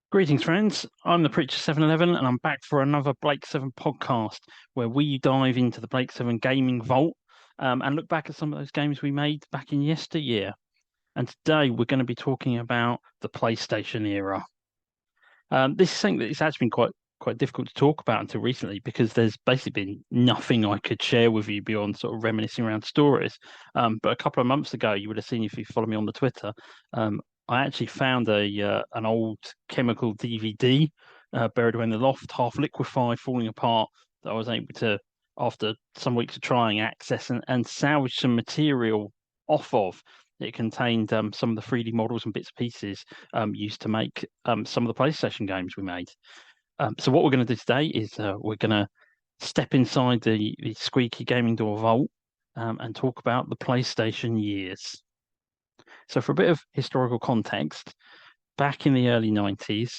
Greetings, friends. I'm the Preacher 711, and I'm back for another Blake 7 podcast where we dive into the Blake 7 gaming vault and look back at some of those games we made back in yesteryear. And today we're going to be talking about the PlayStation era. This is something that it's actually been quite difficult to talk about until recently because there's basically been nothing I could share with you beyond sort of reminiscing around stories. But a couple of months ago, you would have seen if you follow me on the Twitter, um, I actually found a an old chemical DVD buried away in the loft, half liquefied, falling apart, that I was able to, after some weeks of trying, access and salvage some material off of. It contained some of the 3D models and bits and pieces used to make some of the PlayStation games we made. So what we're going to do today is we're going to step inside the squeaky gaming door vault and talk about the PlayStation years. So for a bit of historical context, back in the early 90s,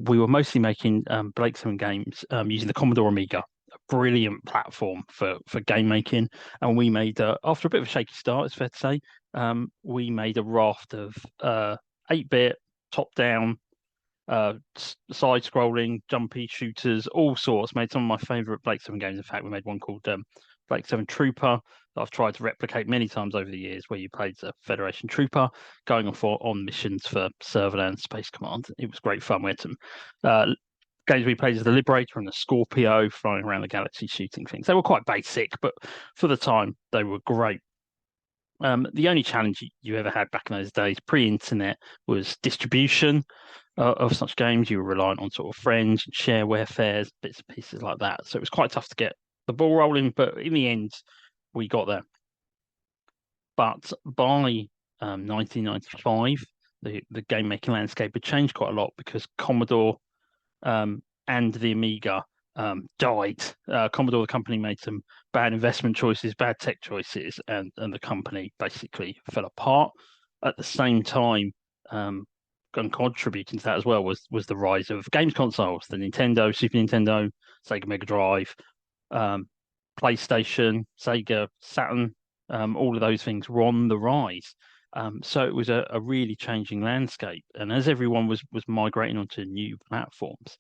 we were mostly making Blake 7 games using the Commodore Amiga, a brilliant platform for game making. And we made, after a bit of a shaky start, it's fair to say, we made a raft of 8-bit, top-down, side-scrolling, jumpy shooters, all sorts. Made some of my favourite Blake 7 games. In fact, we made one called Blake 7 Trooper that I've tried to replicate many times over the years, where you played a Federation trooper going off on missions for Serverland Space Command. It was great fun. We had some games we played as the Liberator and the Scorpio, flying around the galaxy shooting things. They were quite basic, but for the time, they were great. The only challenge you ever had back in those days, pre-internet, was distribution of such games. You were reliant on sort of friends and shareware fairs, bits and pieces like that. So it was quite tough to get the ball rolling, but in the end, we got there. But by 1995, the game making landscape had changed quite a lot because Commodore and the Amiga died. Commodore, the company, made some bad investment choices, bad tech choices, and the company basically fell apart. At the same time, and contributing to that as well was the rise of games consoles, the Nintendo, Super Nintendo, Sega Mega Drive, PlayStation, Sega, Saturn. All of those things were on the rise. So it was a really changing landscape. And as everyone was migrating onto new platforms,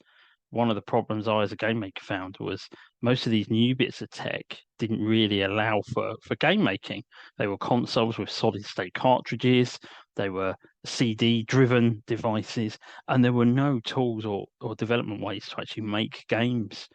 one of the problems I, as a game maker, found was most of these new bits of tech didn't really allow for game making. They were consoles with solid state cartridges, they were CD driven devices, and there were no tools or development ways to actually make games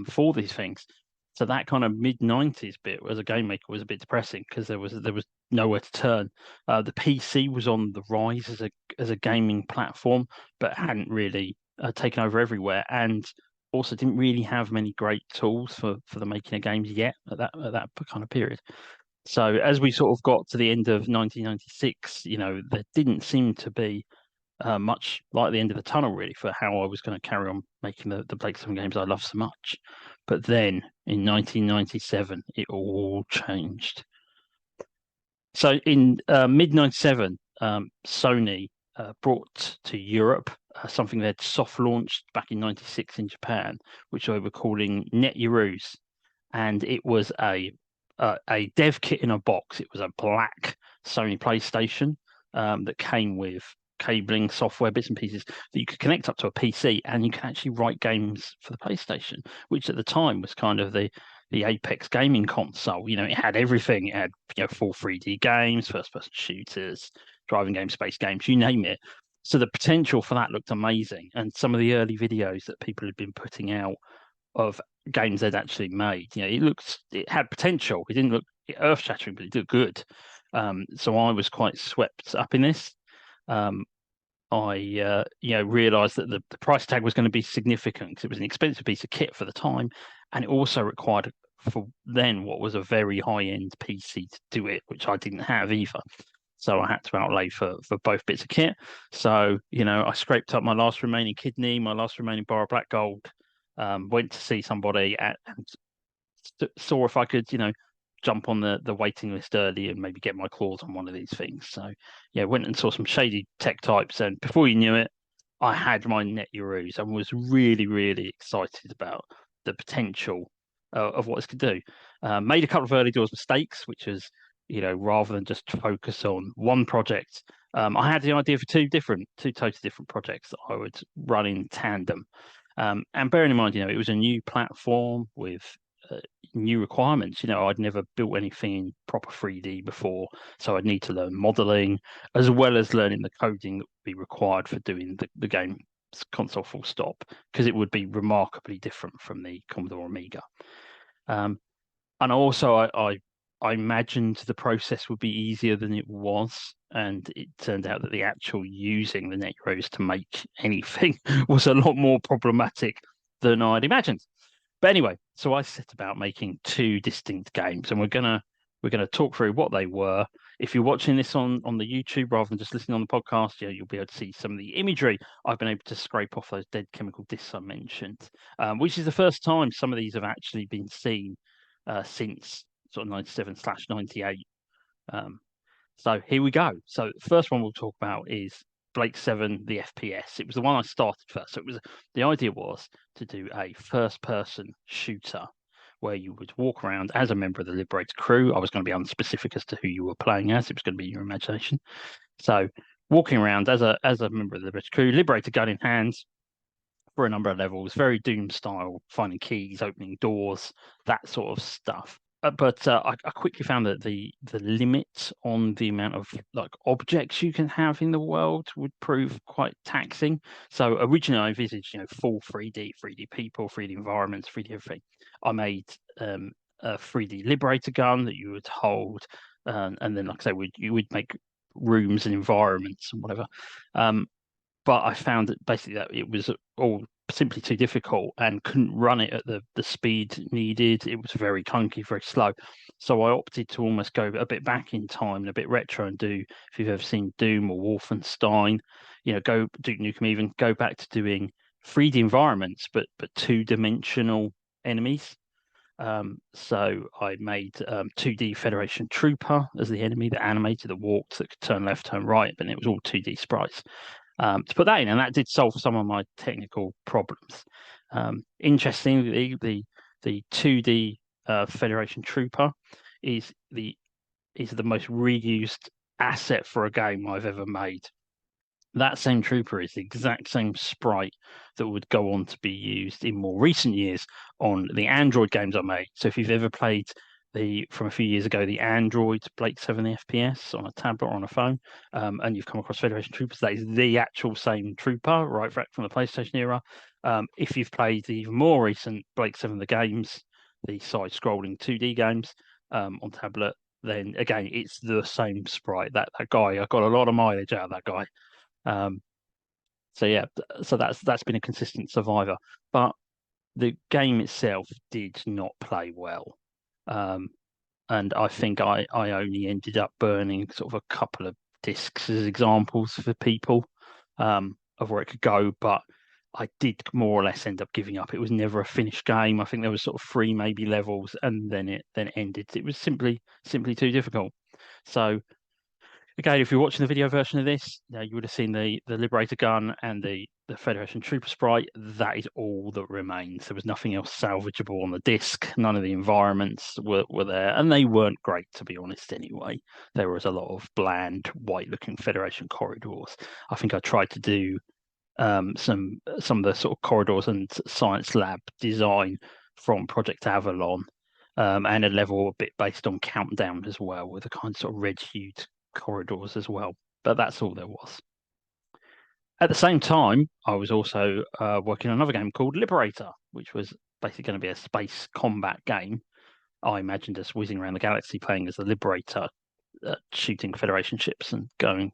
for these things. So that kind of mid 90s bit as a game maker was a bit depressing because there was nowhere to turn. The PC was on the rise as a gaming platform, but hadn't really taken over everywhere, and also didn't really have many great tools for the making of games yet at that kind of period. So as we sort of got to the end of 1996, there didn't seem to be much like the end of the tunnel really for how I was going to carry on making the Blake 7 games I love so much. But then in 1997, it all changed. So in mid 97, Sony brought to Europe something they'd soft launched back in 96 in Japan, which they were calling Net Euros. And it was a dev kit in a box. It was a black Sony PlayStation that came with cabling, software, bits and pieces that you could connect up to a PC, and you can actually write games for the PlayStation, which at the time was kind of the apex gaming console. It had everything. It had full 3D games, first-person shooters, driving games, space games, you name it. So the potential for that looked amazing, and some of the early videos that people had been putting out of games they'd actually made, it had potential. It didn't look earth-shattering, but it looked good. So I was quite swept up in this. I realized that the price tag was going to be significant because it was an expensive piece of kit for the time, and it also required for then what was a very high-end PC to do it, which I didn't have either. So I had to outlay for both bits of kit. So I scraped up my last remaining kidney, my last remaining bar of black gold, went to see somebody and saw if I could jump on the waiting list early and maybe get my claws on one of these things. So yeah, went and saw some shady tech types, and before you knew it, I had my Net Euros and was really, really excited about the potential of what this could do. Made a couple of early doors mistakes, which was rather than just focus on one project, I had the idea for two totally different projects that I would run in tandem. And bearing in mind, it was a new platform with new requirements. I'd never built anything in proper 3D before, so I'd need to learn modeling as well as learning the coding that would be required for doing the game console full stop, because it would be remarkably different from the Commodore Amiga. And also, I imagined the process would be easier than it was, and it turned out that the actual using the net rows to make anything was a lot more problematic than I'd imagined. But anyway, so I set about making two distinct games, and we're gonna talk through what they were. If you're watching this on the YouTube rather than just listening on the podcast, you'll be able to see some of the imagery I've been able to scrape off those dead chemical discs I mentioned, which is the first time some of these have actually been seen since sort of 97/98. So here we go. So the first one we'll talk about is Blake 7, the FPS. It was the one I started first. So the idea was to do a first-person shooter where you would walk around as a member of the Liberator crew. I was going to be unspecific as to who you were playing as. It was going to be your imagination. So walking around as a member of the Liberator crew, Liberator gun in hand for a number of levels, very Doom style, finding keys, opening doors, that sort of stuff. But I quickly found that the limit on the amount of objects you can have in the world would prove quite taxing. So originally I envisaged full 3D people, 3D environments, 3D everything. I made a 3D Liberator gun that you would hold, and then like I say, you would make rooms and environments and whatever. But I found that basically that it was all simply too difficult and couldn't run it at the speed needed. It was very clunky, very slow. So I opted to almost go a bit back in time and a bit retro and do, if you've ever seen Doom or Wolfenstein, go Duke Nukem, even go back to doing 3D environments, but two-dimensional enemies. So I made 2D Federation Trooper as the enemy that animated, that walked, that could turn left, turn right, but it was all 2D sprites. To put that in, and that did solve some of my technical problems. Interestingly, the 2D Federation Trooper is the most reused asset for a game I've ever made. That same trooper is the exact same sprite that would go on to be used in more recent years on the Android games I made. So if you've ever played from a few years ago, the Android Blake 7 FPS on a tablet or on a phone, and you've come across Federation Troopers, that is the actual same trooper, right from the PlayStation era. If you've played the even more recent Blake 7 the games, the side-scrolling 2D games on tablet, then again, it's the same sprite. That guy, I got a lot of mileage out of that guy. So yeah, so that's been a consistent survivor. But the game itself did not play well. And I think I only ended up burning sort of a couple of discs as examples for people of where it could go, but I did more or less end up giving up. It was never a finished game. I think there was sort of 3 maybe levels, and then it ended. It was simply too difficult. So again, if you're watching the video version of this, you would have seen the Liberator gun and the Federation Trooper sprite. That is all that remains. There was nothing else salvageable on the disc. None of the environments were there, and they weren't great, to be honest, anyway. There was a lot of bland, white-looking Federation corridors. I think I tried to do some of the sort of corridors and science lab design from Project Avalon, and a level a bit based on Countdown as well, with a kind of sort of red-hued corridors as well, but that's all there was. At the same time, I was also working on another game called Liberator, which was basically going to be a space combat game. I imagined us whizzing around the galaxy playing as the Liberator, shooting Federation ships and going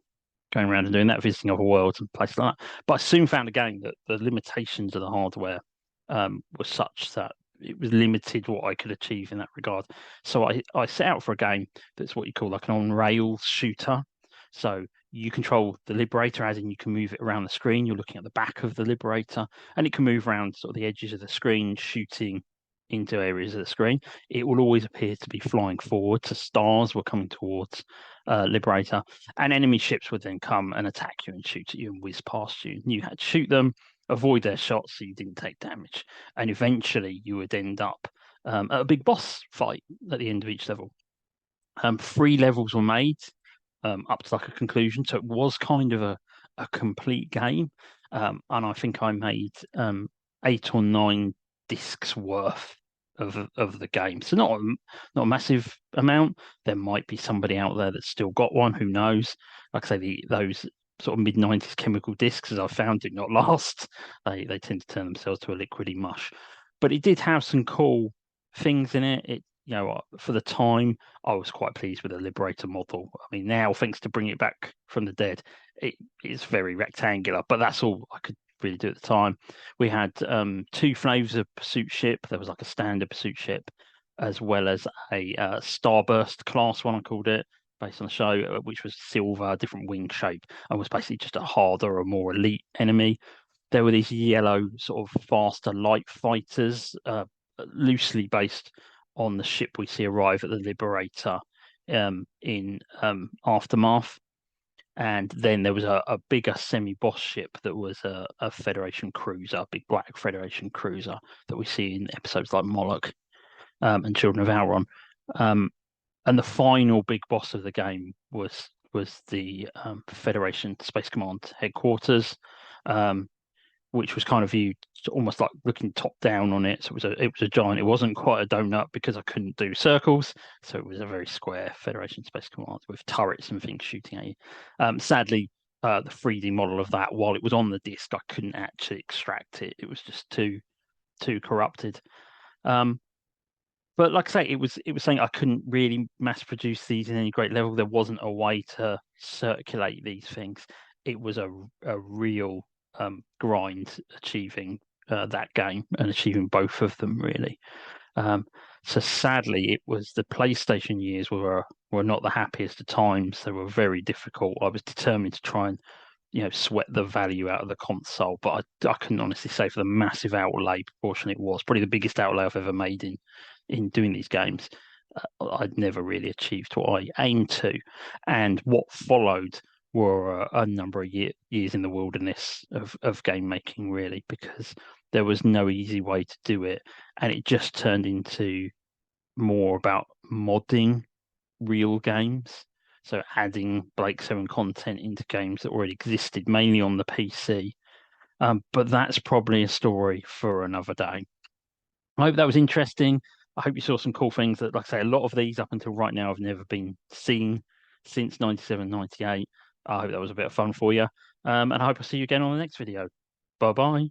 around and doing that, visiting other worlds and places like that. But I soon found again that the limitations of the hardware were such that it was limited what I could achieve in that regard. So I set out for a game that's what you call like an on-rails shooter. So you control the Liberator, as in you can move it around the screen. You're looking at the back of the Liberator, and it can move around sort of the edges of the screen, shooting into areas of the screen. It will always appear to be flying forward, so stars were coming towards Liberator, and enemy ships would then come and attack you and shoot at you and whiz past you. You had to shoot them, avoid their shots so you didn't take damage, and eventually you would end up at a big boss fight at the end of each level. 3 levels were made. up to like a conclusion. So it was kind of a complete game. And I think I made 8 or 9 discs worth of the game. So not a massive amount. There might be somebody out there that's still got one. Who knows? Like I say, those sort of mid-90s chemical discs, as I found, did not last. They tend to turn themselves to a liquidy mush. But it did have some cool things in it. It, you know, for the time, I was quite pleased with the Liberator model. I mean, now, thanks to Bring It Back from the Dead, it is very rectangular, but that's all I could really do at the time. We had 2 flavors of pursuit ship. There was like a standard pursuit ship, as well as a Starburst class one, I called it, based on the show, which was silver, different wing shape, and was basically just a harder or more elite enemy. There were these yellow, sort of faster light fighters, loosely based on the ship we see arrive at the Liberator in Aftermath. And then there was a bigger semi-boss ship that was a Federation cruiser, big black Federation cruiser that we see in episodes like Moloch and Children of Auron. And the final big boss of the game was the Federation Space Command headquarters, which was kind of viewed almost like looking top down on it. So it was a giant. It wasn't quite a donut because I couldn't do circles, so it was a very square Federation Space Command with turrets and things shooting at you. Sadly, the 3D model of that, while it was on the disc, I couldn't actually extract it. It was just too corrupted. But like I say, it was saying I couldn't really mass produce these in any great level. There wasn't a way to circulate these things. It was a real grind achieving that game and achieving both of them really. So sadly, it was the PlayStation years were not the happiest of times. They were very difficult. I was determined to try and sweat the value out of the console, but I couldn't honestly say for the massive outlay proportion it was. Probably the biggest outlay I've ever made in doing these games. I'd never really achieved what I aimed to, and what followed were a number of years in the wilderness of game making, really, because there was no easy way to do it, and it just turned into more about modding real games. So adding Blake 7 content into games that already existed, mainly on the PC. But that's probably a story for another day. I hope that was interesting. I hope you saw some cool things that, like I say, a lot of these up until right now have never been seen since 97, 98. I hope that was a bit of fun for you. And I hope I'll see you again on the next video. Bye-bye.